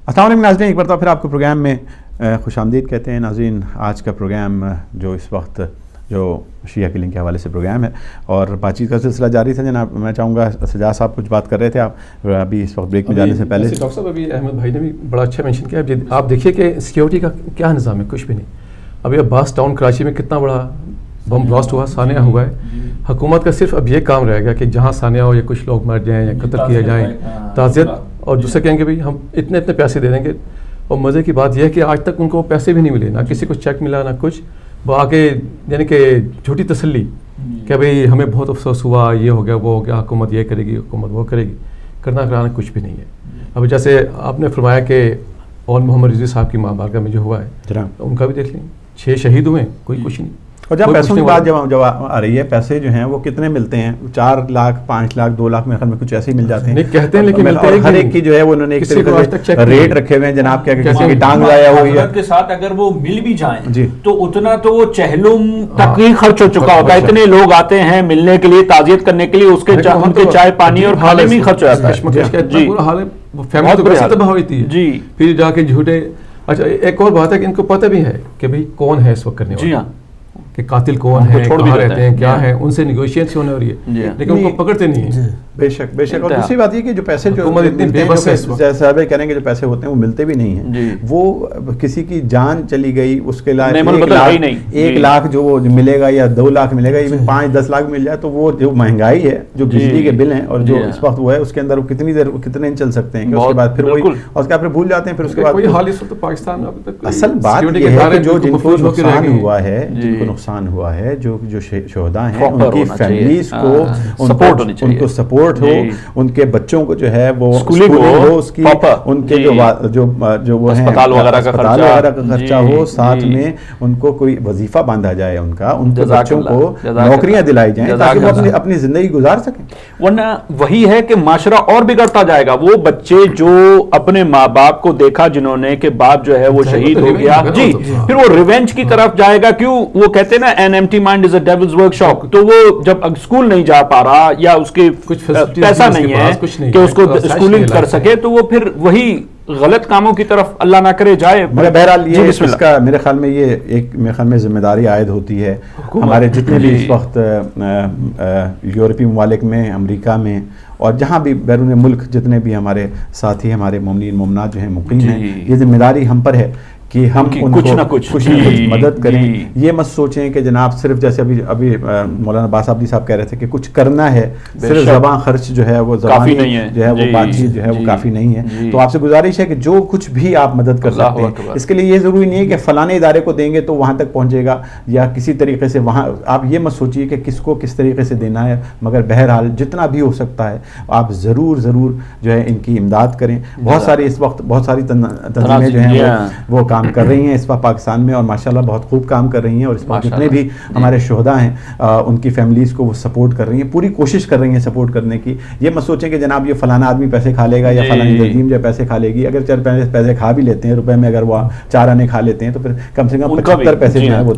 السلام علیکم ناظرین، ایک بار تو پھر آپ کو پروگرام میں خوش آمدید کہتے ہیں. ناظرین، آج کا پروگرام جو اس وقت جو شیعہ کلنگ کے حوالے سے پروگرام ہے اور بات چیت کا سلسلہ جاری تھا. جناب میں چاہوں گا سجاد صاحب کچھ بات کر رہے تھے آپ ابھی اس وقت بریک میں جانے سے پہلے. ڈاکٹر صاحب ابھی احمد بھائی نے بھی بڑا اچھا مینشن کیا. آپ دیکھیے کہ سیکیورٹی کا کیا نظام ہے، کچھ بھی نہیں. ابھی عباس ٹاؤن کراچی میں کتنا بڑا بم بلاسٹ ہوا، سانحہ ہوا ہے. حکومت کا صرف اب یہ کام رہے گا کہ جہاں سانحہ ہو یا کچھ لوگ مر جائیں یا قتل کیے جائیں تعزیت، اور دوسرے کہیں گے بھائی ہم اتنے پیسے دے دیں گے. اور مزے کی بات یہ ہے کہ آج تک ان کو پیسے بھی نہیں ملے، نہ کسی کو چیک ملا نہ کچھ. وہ آگے یعنی کہ جھوٹی تسلی کہ بھئی ہمیں بہت افسوس ہوا، یہ ہو گیا وہ ہو گیا، حکومت یہ کرے گی حکومت وہ کرے گی. کرنا کرانا کچھ بھی نہیں ہے. اب جیسے آپ نے فرمایا کہ اول محمد رضوی صاحب کی ماں بارگاہ میں جو ہوا ہے ان کا بھی دیکھ لیں، 6 شہید ہوئے، کوئی کچھ نہیں. اور جب پیسوں کی بات جب آ رہی ہے، پیسے جو ہیں وہ کتنے ملتے ہیں؟ 4 لاکھ 5 لاکھ 2 لاکھ میرے خیال میں کچھ ایسے ہی مل جاتے ہیں. نہیں کہتے ہیں لیکن ہر ایک کی جو ہے وہ انہوں نے ایک طریقے سے ریٹ رکھے ہوئے ہیں جناب. کیا کسی کی ٹانگ ضائع ہوئی ہے کے ساتھ اگر وہ مل بھی جائیں تو اتنا تو وہ چہلم تک ہی خرچ ہو چکا ہوتا ہے. اتنے لوگ آتے ہیں ملنے کے لیے، تعزیت کرنے کے لیے، اس کے ان کے چائے پانی اور کھانے میں خرچ ہو جاتا ہے. جی فیملی تو ویسے تباہ ہوئی تھی جی، پھر جا کے جھوٹے. اچھا ایک اور بات ہے کہ ان کو پتہ بھی ہے کہ بھئی کون ہے اس وقت کرنے والا، کہ قاتل کون ہے، کہاں رہتے ہیں، کیا ہے، ان سے نیگوشیشن ہونے ہو رہی ہے لیکن ان کو پکڑتے نہیں ہیں. بے شک بے شک. اور دوسری بات یہ کہ جو پیسے جو صاحب کہہ رہے ہیں کہ جو پیسے ہوتے ہیں وہ ملتے بھی نہیں ہیں. وہ کسی کی جان چلی گئی اس کے لیے 1 لاکھ جو ملے گا یا 2 لاکھ ملے گا، 5-10 لاکھ مل جائے تو وہ جو مہنگائی ہے، جو بجلی کے بل ہیں اور جو اس وقت وہ ہے، اس کے اندر وہ کتنی دیر کتنے چل سکتے ہیں. اس کے بعد پھر وہی اور اس کے بعد پھر بھول جاتے ہیں. پھر اس کے بعد پاکستان میں اب تک اصل بات یہ ہے کہ جو جن کو نقصان ہوا ہے، جن کو نقصان ہوا ہے، جو شہداء ہیں، ان کی فیملیز کو ان کو سپورٹ ہو، ان کے بچوں کو جو ہے وہ اسکولنگ ہو، اس کی ان کے جو وہ ہیں اسپتال وغیرہ کا خرچہ ہو، ساتھ میں ان کو کوئی وظیفہ باندھا جائے، ان کے بچوں کو نوکریاں دلائی جائیں تاکہ وہ اپنی زندگی گزار سکیں. ورنہ وہی ہے کہ معاشرہ اور بگڑتا جائے گا. وہ بچے جو اپنے ماں باپ کو دیکھا جنہوں نے کہ باپ جو ہے وہ شہید ہو گیا، جی پھر وہ ریونج کی طرف جائے گا. کیوں؟ وہ کہتے ہیں نا an empty mind is a devil's workshop. تو وہ جب اسکول نہیں جا پا رہا یا اس کے پیسہ نہیں ہے کہ اس کو اسکولنگ کر سکے، تو وہ پھر وہی غلط کاموں کی طرف اللہ نہ کرے جائے. مگر بہرحال یہ اس کا میرے خیال میں یہ ایک میرے خیال میں ذمہ داری عائد ہوتی ہے ہمارے جتنے بھی اس وقت یورپی ممالک میں، امریکہ میں اور جہاں بھی بیرون ملک جتنے بھی ہمارے ساتھی ہمارے مومنین مومنات جو ہیں مقیم ہیں، یہ ذمہ داری ہم پر ہے کہ ہم ان کو کچھ نہ کچھ مدد کریں. یہ مت سوچیں کہ جناب صرف جیسے ابھی مولانا عباس عابدی صاحب کہہ رہے تھے کہ کچھ کرنا ہے، صرف زبان خرچ جو ہے وہ زبان جو ہے وہ بات چیت جو ہے وہ کافی نہیں ہے. تو آپ سے گزارش ہے کہ جو کچھ بھی آپ مدد کر سکتے ہیں، اس کے لیے یہ ضروری نہیں ہے کہ فلانے ادارے کو دیں گے تو وہاں تک پہنچے گا یا کسی طریقے سے وہاں. آپ یہ مت سوچیے کہ کس کو کس طریقے سے دینا ہے، مگر بہرحال جتنا بھی ہو سکتا ہے آپ ضرور جو ہے ان کی امداد کریں. بہت ساری اس وقت بہت ساری تنظیمیں جو ہیں وہ کام کر رہی ہیں اس وقت پاکستان میں اور ماشاءاللہ بہت خوب کام کر رہی ہیں. اور اس وقت جتنے بھی ہمارے شہداء ہیں ان کی فیملیز کو وہ سپورٹ کر رہی ہیں، پوری کوشش کر رہی ہیں سپورٹ کرنے کی. یہ مت سوچیں کہ جناب یہ فلانا آدمی پیسے کھا لے گا یا فلانی تنظیم جو پیسے کھا لے گی. اگر 4 پیسے کھا بھی لیتے ہیں روپے میں، اگر وہ 4 آنے کھا لیتے ہیں تو پھر کم سے کم 75 پیسے جو ہیں وہ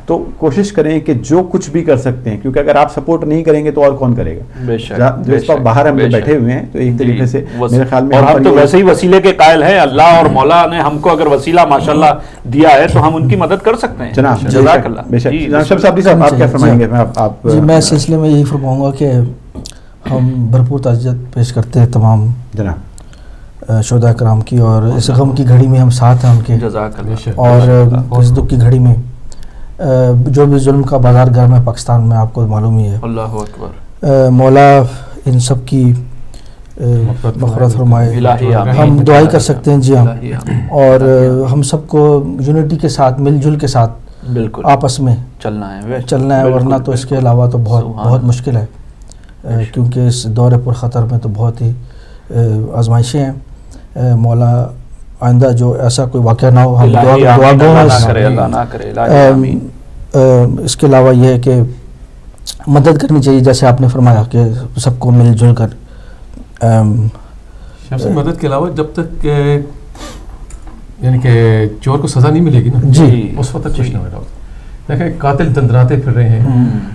تو کوشش کریں کہ جو کچھ بھی کر سکتے ہیں، کیونکہ اگر آپ سپورٹ نہیں کریں گے تو اور کون کرے گا؟ جو اس وقت باہر ہم بیٹھے ہوئے ہیں تو ایک طریقے سے میرے خیال میں ہم تو ویسے ہی وسیلے کے قائل ہیں. اللہ اور مولا نے ہم کو اگر وسیلہ ماشاءاللہ دیا ہے تو ہم ان کی مدد کر سکتے ہیں. جناب جزاک اللہ. بے شک جناب صاحب آپ کیا فرمائیں گے؟ جی میں اس سلسلے میں یہی فرماؤں گا کہ ہم بھرپور تعزیت پیش کرتے ہیں تمام شہداء کرام کی، اور اس غم کی گھڑی میں ہم ساتھ ہیں ان کے، اور اس دکھ کی گھڑی میں جو بھی ظلم کا بازار گرم ہے پاکستان میں آپ کو معلوم ہی ہے. اللہ اکبر. مولا ان سب کی مغفرت فرمائے. ہم دعائی کر سکتے ہیں جی ہم، اور ہم سب کو یونٹی کے ساتھ مل جل کے ساتھ بالکل آپس میں چلنا ہے، ورنہ تو اس کے علاوہ تو بہت مشکل ہے، کیونکہ اس دور پر خطر میں تو بہت ہی آزمائشیں ہیں. مولا آئندہ جو ایسا کوئی واقعہ نہ ہو، ہم دعا گو ہیں. اس کے علاوہ یہ ہے کہ مدد کرنی چاہیے، جیسے آپ نے فرمایا کہ سب کو مل جل کر مدد کے علاوہ جب تک یعنی کہ چور کو سزا نہیں ملے گی نا جی اس وقت تک کچھ نہ ہوگا. دیکھیں قاتل دندراتے پھر رہے ہیں.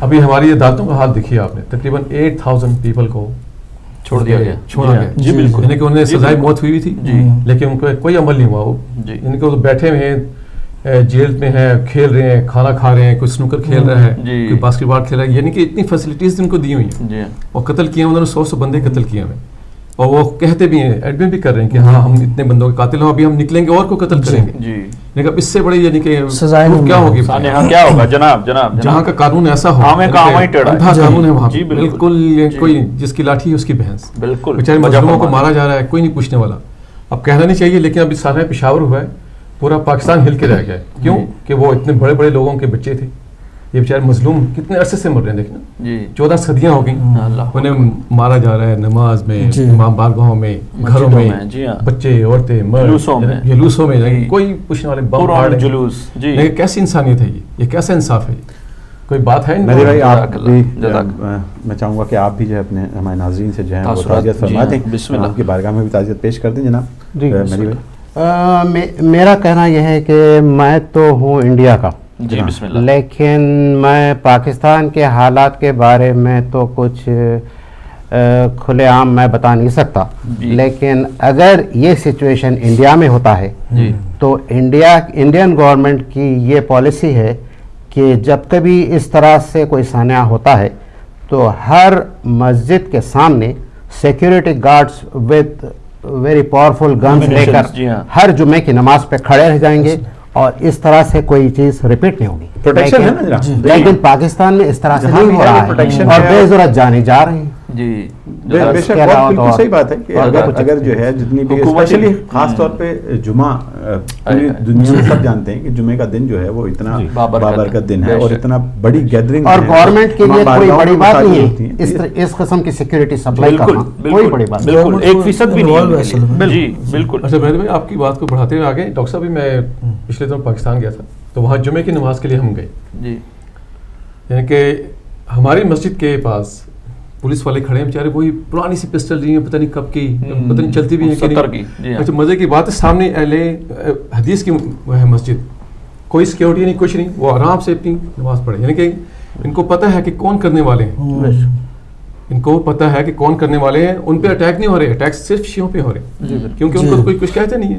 ابھی ہماری عدالتوں کا حال دیکھیے آپ نے، تقریباً 8000 پیپل کو چھوڑ دیا گیا. چھوڑا گیا. جی بالکل. یعنی کہ انہیں سزائے موت ہوئی تھی لیکن ان کو کوئی عمل نہیں ہوا. وہ یعنی کہ وہ بیٹھے ہوئے ہیں جیل میں ہیں, کھیل رہے ہیں, کھانا کھا رہے ہیں, کوئی سنوکر کھیل رہا ہے, کوئی باسکٹ بال کھیل رہا ہے. یعنی کہ اتنی فیسلٹیز ان کو دی ہوئی ہیں اور قتل کیے انہوں نے 100 بندے قتل کیے ہوئے. اور وہ کہتے بھی ہیں, ایڈمٹ بھی کر رہے ہیں کہ ہاں ہم اتنے بندوں کے قاتل ہیں, ابھی ہم نکلیں گے اور کو قتل کریں گے. لیکن اس سے بڑی یعنی کہ سزائیں کیا ہوگی, کیا ہوگا جناب. جہاں کا قانون ایسا ہو, اندھا قانون ہے وہاں بالکل, کوئی جس کی لاٹھی ہے اس کی بھینس. بالکل بیچارے مظلوموں کو مارا جا رہا ہے, کوئی نہیں پوچھنے والا. اب کہنا نہیں چاہیے لیکن ابھی سارا پشاور ہوا ہے, پورا پاکستان ہل کے رہ گیا ہے. کیوں کہ وہ اتنے بڑے بڑے لوگوں کے بچے تھے. یہ بیچارے مظلوم کتنے عرصے سے مر رہے ہیں, دیکھنا 14 صدیاں ہو گئیں, انہیں مارا جا رہا ہے نماز میں, امام بارگاہوں میں, گھروں میں, بچے, عورتیں, مرد, جلوسوں میں, کوئی پوچھنے والے بم پھاڑ جلوس. لیکن کیسی انسانیت ہے یہ کیسا انصاف ہے, کوئی بات ہے؟ میرے بھائی آپ بھی, میں چاہوں گا کہ آپ بھی جو ہے اپنے ہمارے ناظرین سے جو ہے وہ تعزیت فرما دیں, آپ کی بارگاہ میں بھی تعزیت پیش کر دیں جناب. میری بھائی میرا کہنا یہ ہے کہ میں تو ہوں انڈیا کا, لیکن میں پاکستان کے حالات کے بارے میں تو کچھ کھلے عام میں بتا نہیں سکتا. لیکن اگر یہ سچویشن انڈیا میں ہوتا ہے تو انڈین گورنمنٹ کی یہ پالیسی ہے کہ جب کبھی اس طرح سے کوئی سانحہ ہوتا ہے تو ہر مسجد کے سامنے security guards with very powerful guns لے کر ہر جمعے کی نماز پہ کھڑے رہ جائیں گے اور اس طرح سے کوئی چیز ریپیٹ نہیں ہوگی. لیکن پاکستان میں اس طرح سے نہیں ہو رہا ہے اور بے ضرورت جانے جا رہے ہیں. جی بے شک, بالکل صحیح بات ہے کہ اگر جو ہے جتنی بھی اسپیشلی خاص طور پہ جمعہ, پوری دنیا میں سب جانتے ہیں کہ جمعے کا دن جو ہے وہ اتنا بابرکت دن ہے اور اتنا بڑی گیدرنگ, اور گورنمنٹ کے لیے کوئی بڑی بات نہیں ہے اس قسم کی سیکورٹی سپلائی کرنا, کوئی بڑی بات نہیں, 1% بھی نہیں. جی بالکل. اچھا بھائی بھائی آپ کی بات کو بڑھاتے ہوئے آگے, ڈاکٹر صاحب میں پچھلے دنوں پاکستان گیا تھا تو وہاں جمعے کی نماز کے لیے ہم گئے. جی یعنی کہ ہماری مسجد کے پاس پولیس والے کھڑے ہیں بیچارے, وہی پرانی سی پسٹل لی ہیں, پتہ نہیں کب کی, پتہ نہیں چلتی بھی ہیں کہ نہیں. اچھا مزے کی بات ہے, سامنے اہل حدیث کی ہے مسجد, کوئی سیکیورٹی نہیں, کچھ نہیں, وہ آرام سے اپنی نماز پڑھے. یعنی کہ ان کو پتہ ہے کہ کون کرنے والے ہیں, ان کو پتہ ہے کہ کون کرنے والے ہیں. ان پہ اٹیک نہیں ہو رہے, اٹیک صرف شیعوں پہ ہو رہے ہیں کیونکہ ان کو کوئی کچھ کہتے نہیں ہے,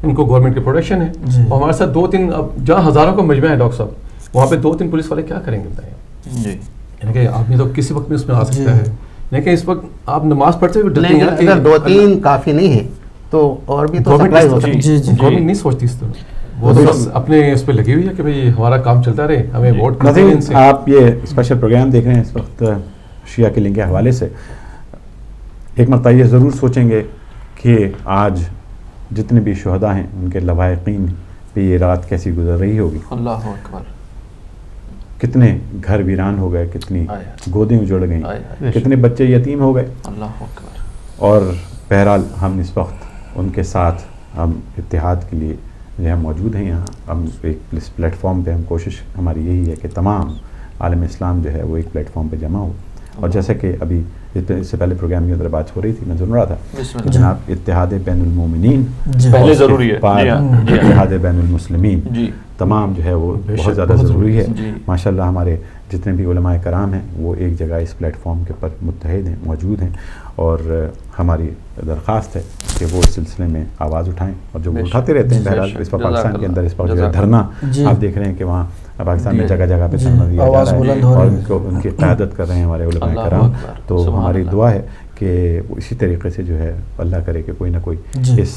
ان کو گورنمنٹ کی پروٹیکشن ہے. اور ہمارے ساتھ 2-3 اب جہاں ہزاروں کا مجمع ہے ڈاکٹر صاحب, وہاں پہ 2-3 پولیس والے کیا کریں گے بتائیں. یعنی کہ آدمی تو کسی وقت میں اس میں آ سکتا ہے, لیکن اس وقت آپ نماز پڑھتے ہوئے ڈرتے ہیں. اگر 2-3 کافی نہیں ہے تو اور بھی تو سپلائی ہو سکتی ہے. گورنمنٹ نہیں سوچتی اس طرح, وہ تو بس اپنے اس پہ لگی ہوئی ہے کہ بھئی ہمارا کام چلتا رہے, ہمیں ووٹ کرتے ہیں. آپ یہ اسپیشل پروگرام دیکھ رہے ہیں اس وقت شیعہ کلنگ کے حوالے سے, ایک مرتبہ یہ ضرور سوچیں گے کہ آج جتنے بھی شہداء ہیں ان کے لواحقین پہ یہ رات کیسی گزر رہی ہوگی. اللہ اکبر. کتنے گھر ویران ہو گئے, کتنی گودیں اجڑ گئیں, کتنے بچے یتیم ہو گئے. اللہ اکبر. اور بہرحال ہم اس وقت ان کے ساتھ ہم اتحاد کے لیے جو ہے موجود ہیں یہاں. ہم ایک اس پلیٹ فارم پہ ہم کوشش ہماری یہی ہے کہ تمام عالم اسلام جو ہے وہ ایک پلیٹ فارم پہ جمع ہو. اور جیسے کہ ابھی اس سے پہلے پروگرام کے اندر بات ہو رہی تھی, میں سن رہا تھا جناب اتحاد بین المومنین پہلے ضروری ہے, اتحاد بین المسلمین تمام جو ہے وہ بہت زیادہ ضروری ہے. ماشاءاللہ ہمارے جتنے بھی علماء کرام ہیں وہ ایک جگہ اس پلیٹ فارم کے اوپر متحد ہیں, موجود ہیں, اور ہماری درخواست ہے کہ وہ اس سلسلے میں آواز اٹھائیں, اور جو وہ اٹھاتے رہتے ہیں. بہرحال اس پر پاکستان کے اندر اس پر جو ہے دھرنا آپ دیکھ رہے ہیں کہ وہاں پاکستان میں جگہ جگہ پہ دھرنا دیا جا رہا ہے اور ان کی قیادت کر رہے ہیں ہمارے علماء کرام. تو ہماری دعا ہے کہ اسی طریقے سے جو ہے اللہ کرے کہ کوئی نہ کوئی اس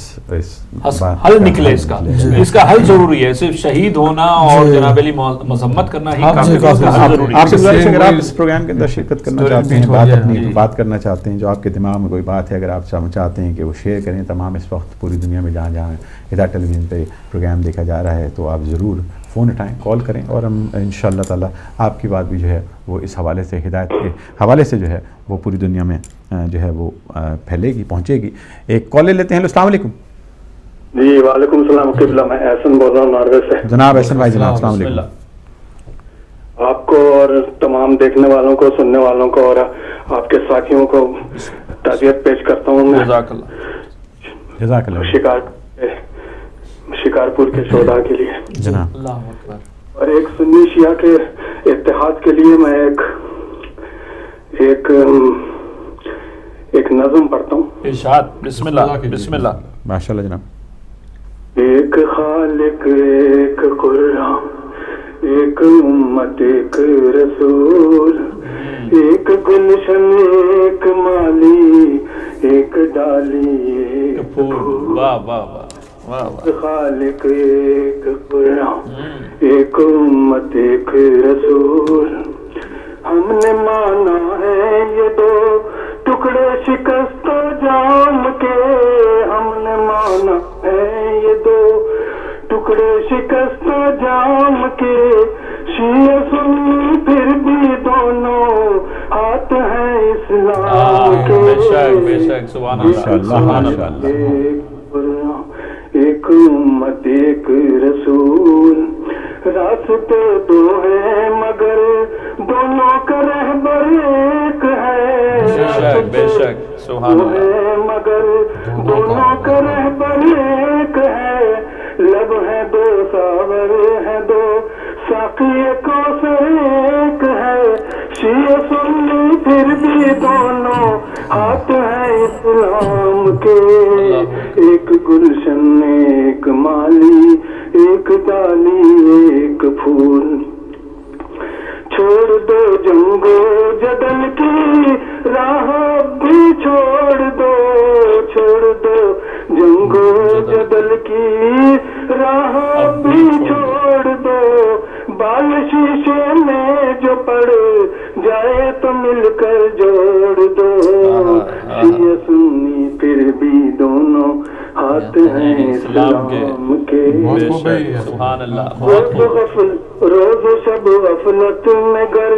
حل نکلے. اس کا حل ضروری ہے, صرف شہید ہونا اور جناب علی مذمت کرنا ہی کافی ضروری ہے. آپ سے اگر آپ اس پروگرام کے اندر شرکت کرنا چاہتے ہیں, اپنی بات کرنا چاہتے ہیں, جو آپ کے دماغ میں کوئی بات ہے, اگر آپ چاہتے ہیں کہ وہ شیئر کریں تمام اس وقت پوری دنیا میں جہاں جہاں ہدایت ٹیلی ویژن پہ پروگرام دیکھا جا رہا ہے, تو آپ ضرور فون اٹھائیں, کال کریں, اور ہم انشاءاللہ تعالی آپ کی بات بھی جو ہے وہ اس حوالے سے ہدایت کے حوالے سے جو ہے وہ پوری دنیا میں جو ہے وہ پھیلے گی, پہنچے گی. ایک کال لے لیتے ہیں. السلام علیکم. جی وعلیکم السلام قبلہ, میں احسن بول رہا ہوں ناروے سے. جناب احسن بھائی, جناب السلام علیکم. آپ کو اور تمام دیکھنے والوں کو, سننے والوں کو, اور آپ کے ساتھیوں کو تعزیت پیش کرتا ہوں میں. جزاک اللہ. شکارپور کے شہداء کے لیے جناب, اور ایک سنی شیعہ کے اتحاد کے لیے میں ایک نظم پڑھتا ہوں. ارشاد. بسم اللہ بسم اللہ. ماشاء اللہ جناب. ایک خالق ایک قرآن ایک امت ایک رسول ایک گلشن ایک مالی ایک ڈالی ایک پھول. واہ واہ واہ واہ واہ. خالق ایک قرآن ایک امت ایک رسول. ہم نے مانا ہے یہ دو ٹکڑے شکست جام کے. ہم نے مانا ہے یہ دو ٹکڑے شکست جام کے. شیعہ سنی پھر بھی دونوں ہاتھ ہیں اسلام کے. بے شک بے شک. سبحان اللہ. ایک امت ایک رسول. راستے دو ہیں مگر دونوں کا رہبر ایک ہے. بے شک بے شک. سبحان اللہ. مگر دونوں کا رہبر ایک ہے. لب ہے دو ساور ہے دو ساقی کوثر ایک ہے. شیعہ سنی پھر بھی دونوں ہاتھ ہیں اسلام کے. ایک گلشن ایک مالی ایک ڈالی ایک پھول. چھوڑ دو جنگ و جدل کی راہ بھی چھوڑ دو. چھوڑ دو جنگ و جدل کی راہ بھی چھوڑ دو. بال شیشے میں جو پڑ جائے تو مل کر جوڑ دو. شیعہ سنی پھر بھی دونوں ہاتھ ہیں اسلام کے. سبحان اللہ. روز شب غفلت میں گر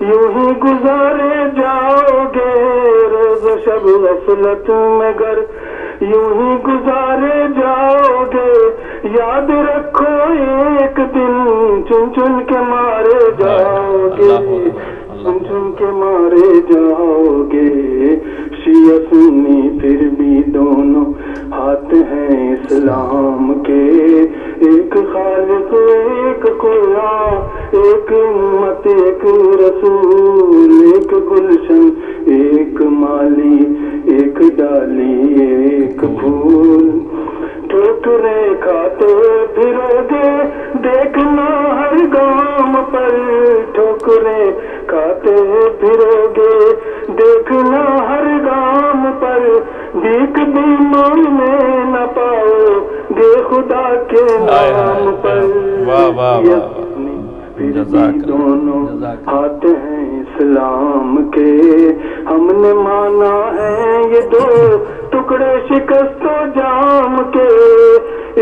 یوں ہی گزارے جاؤ گے. روز شب غفلت میں گر یوں ہی گزارے جاؤ گے. یاد رکھو ایک دن چن چن کے مارے جاؤ گے. چن چن کے مارے جاؤ گے. شیعہ سنی پھر بھی دونوں ہاتھ ہیں اسلام کے. ایک خالق ایک قرآن ایک امت ایک رسول ایک گلشن ایک مالی ایک ڈالی ایک پھول. ٹھوکریں کھاتے پھرو گے دیکھنا ہر گام پر. ٹھوکریں کھاتے پھرو گے دیکھنا ہر گام پر. بھیک بھی مانگنے نہ پاؤ گے خدا کے نام پر. دونوں ہاتھ ہیں اسلام کے. ہم نے مانا ہے یہ دو ٹکڑے شکست جام کے.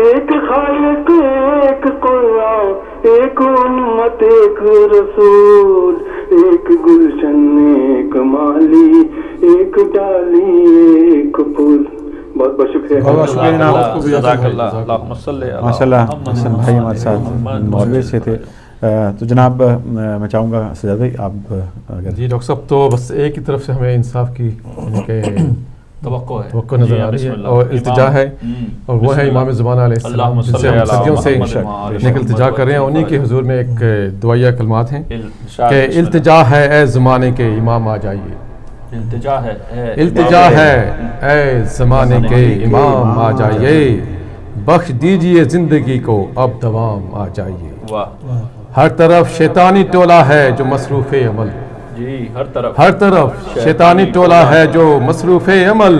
ایک خالق ایک قرآن ایک امت ایک رسول ایک گلشن ایک مالی ایک ڈالی ایک پھول. بہت بہت شکریہ. بہت شکریہ جناب. جزاک اللہ. اللہم صلی علی ماشاء اللہ حسن بھائی ہمارے ساتھ مولوی سے تھے. تو جناب میں چاہوں گا سجاد بھائی آپ اگر. جی ڈاکٹر صاحب تو بس ایک ہی طرف سے ہمیں انصاف کی توقع نظر آ رہی ہے اور التجا ہے اور وہ ہے امام زمانہ علیہ السلام جن سے ہم صدیوں سے نیک التجا کر رہے ہیں. انہی کے حضور میں ایک دعائیہ کلمات ہیں کہ التجا ہے اے زمانے کے امام آ جائیے. التجا ہے اے زمانے کے امام آ جائیے. بخش دیجئے زندگی کو اب دوام آ جائیے. ہر طرف شیطانی ٹولہ ہے جو مصروف عمل. جی ہر طرف شیطانی ٹولہ ہے جو مصروف عمل.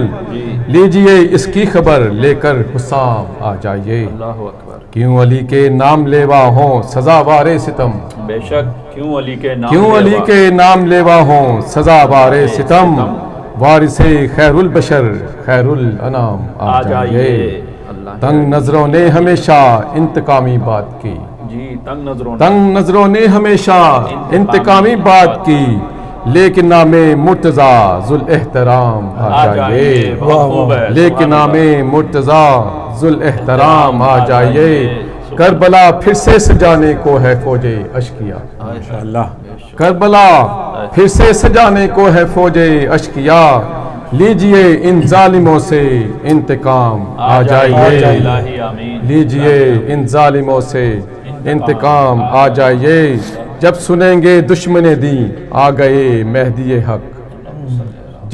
لیجئے اس کی خبر لے کر حسام آ جائیے. اللہ اکبر. کیوں علی کے نام لیوا ہوں سزاوار ستم. بے شک کیوں علی کے نام لیوا ہوں سزاوار ستم. وارث خیر البشر خیر الانام آ جائیے. تنگ نظروں نے ہمیشہ انتقامی بات کی. جی تنگ نظروں نے ہمیشہ انتقامی بات کی. لیکن نام مرتضیٰ ذو الاحترام آ جائیے. لیکن نام مرتضیٰ ذو الاحترام آ جائیے. کربلا پھر سے سجانے کو ہے فوج اشقیا. کربلا پھر سے سجانے کو ہے فوج اشقیا. لیجئے ان ظالموں سے انتقام آ جائیے. لیجئے ان ظالموں سے انتقام آ جائیے. جب سنیں گے دشمن دین آ گئے مہدی حق.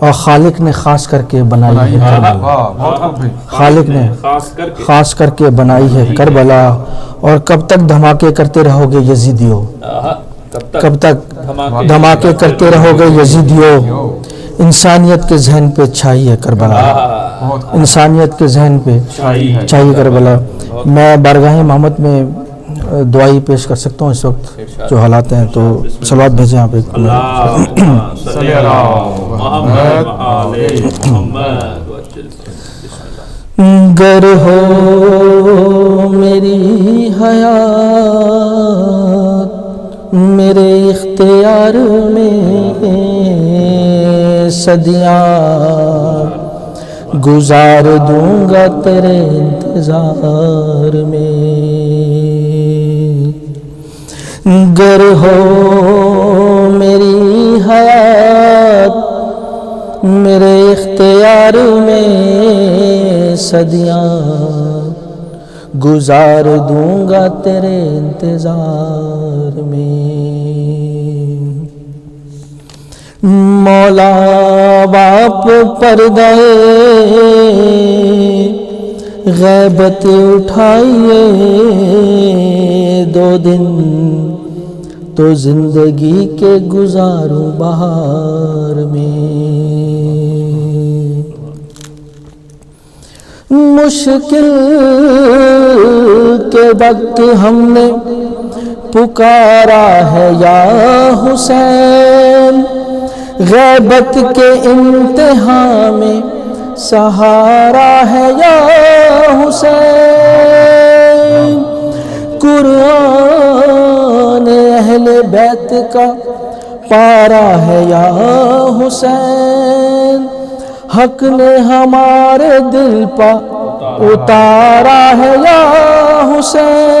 اور خالق نے خاص کر کے بنائی ہے کربلا، خالق نے خاص کر کے بنائی ہے کربلا. اور کب تک دھماکے کرتے رہو گے یزیدیو، کب تک دھماکے کرتے رہو گے یزیدیو. انسانیت کے ذہن پہ چھائی ہے کربلا، انسانیت کے ذہن پہ چھائی کربلا. میں بارگاہ محمد میں دعائی پیش کر سکتا ہوں اس وقت جو حالات ہیں، تو صلوات بھیجیں آپ ایک. گر ہو میری حیات میرے اختیار میں، صدیاں گزار دوں گا تیرے انتظار میں. گر ہو میری حیات میرے اختیار میں، صدیاں گزار دوں گا تیرے انتظار میں. مولا باپ پردے غیبت اٹھائیے، 2 دن تو زندگی کے گزاروں بہار میں. مشکل کے وقت ہم نے پکارا ہے یا حسین، غیبت کے امتحان میں سہارا ہے یا حسین. قرآن اہل بیت کا پارا ہے یا حسین، حق نے ہمارے دل پہ اتارا ہے یا حسین.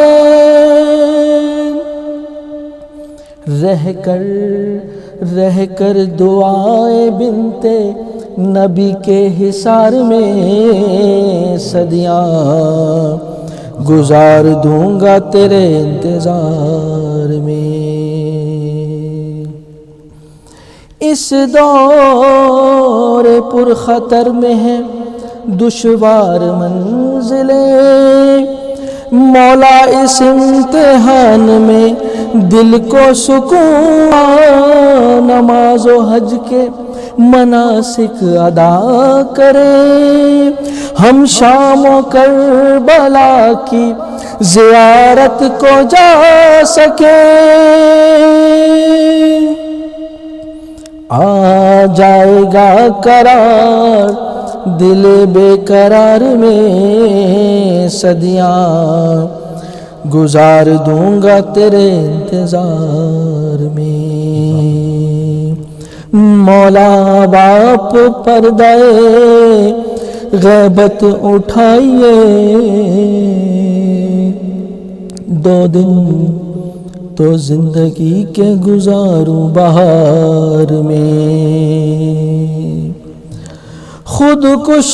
رہ کر دعائیں بنتے نبی کے حصار میں، صدیاں گزار دوں گا تیرے انتظار میں. اس دور پر خطر میں ہے دشوار منزلیں، مولا اس امتحان میں دل کو سکون. نماز و حج کے مناسک ادا کریں، ہم شام و کربلا کی زیارت کو جا سکیں. آ جائے گا قرار دل بے قرار میں، صدیاں گزار دوں گا تیرے انتظار میں. مولا باپ پردے غیبت اٹھائیے، 2 دن تو زندگی کے گزاروں بہار میں. خود کش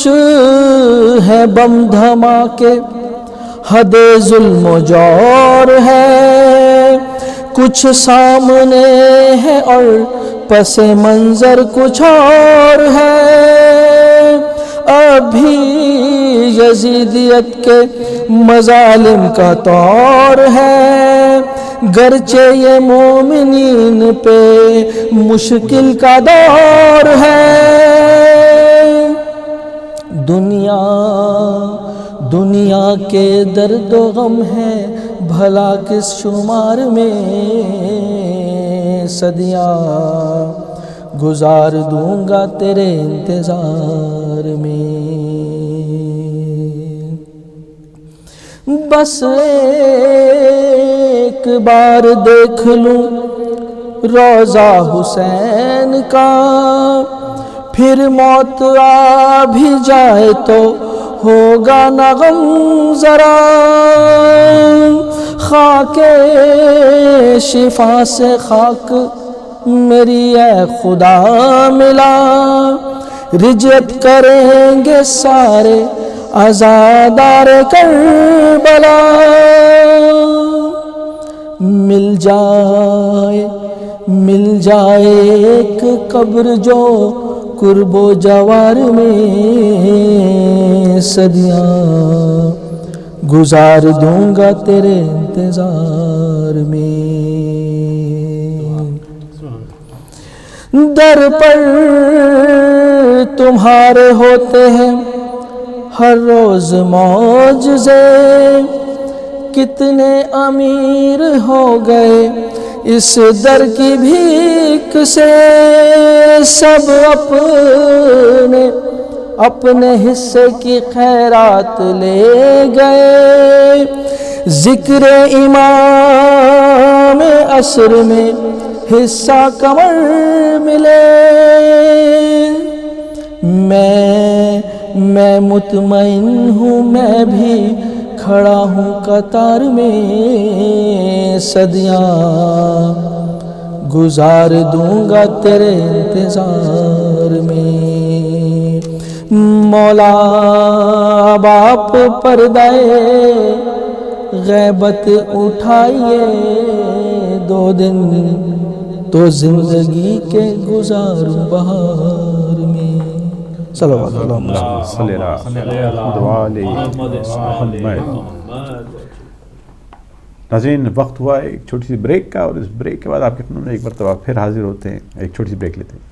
ہے بم دھماکے، حد ظلم و جور ہے، کچھ سامنے ہے اور پس منظر کچھ اور ہے. ابھی یزیدیت کے مظالم کا طور ہے، گرچہ یہ مومنین پہ مشکل کا دور ہے. دنیا کے درد و غم ہے بھلا کس شمار میں، صدیاں گزار دوں گا تیرے انتظار میں. بس ایک بار دیکھ لوں روضہ حسین کا، پھر موت آ بھی جائے تو ہوگا نہ غم ذرا. خاک شفا سے خاک میری اے خدا ملا، رجت کریں گے سارے عزادار کربلا. مل جائے ایک قبر جو قرب و جوار میں صدیاں گزار دوں گا تیرے انتظار میں. در پر تمہارے ہوتے ہیں ہر روز معجزے, کتنے امیر ہو گئے اس در کی بھیک سے, سب اپنے اپنے حصے کی خیرات لے گئے. ذکر امام عصر میں حصہ کمر ملے, میں مطمئن ہوں میں بھی کھڑا ہوں قطار میں, صدیاں گزار دوں گا تیرے انتظار میں. مولا اب آپ پردہ غیبت اٹھائیے, 2 دن تو زندگی کے گزاروں بہار میں. صلوات اللہ ناظرین, وقت ہوا ایک چھوٹی سی بریک کا, اور اس بریک کے بعد آپ کے فنون میں ایک مرتبہ پھر حاضر ہوتے ہیں. ایک چھوٹی سی بریک لیتے ہیں.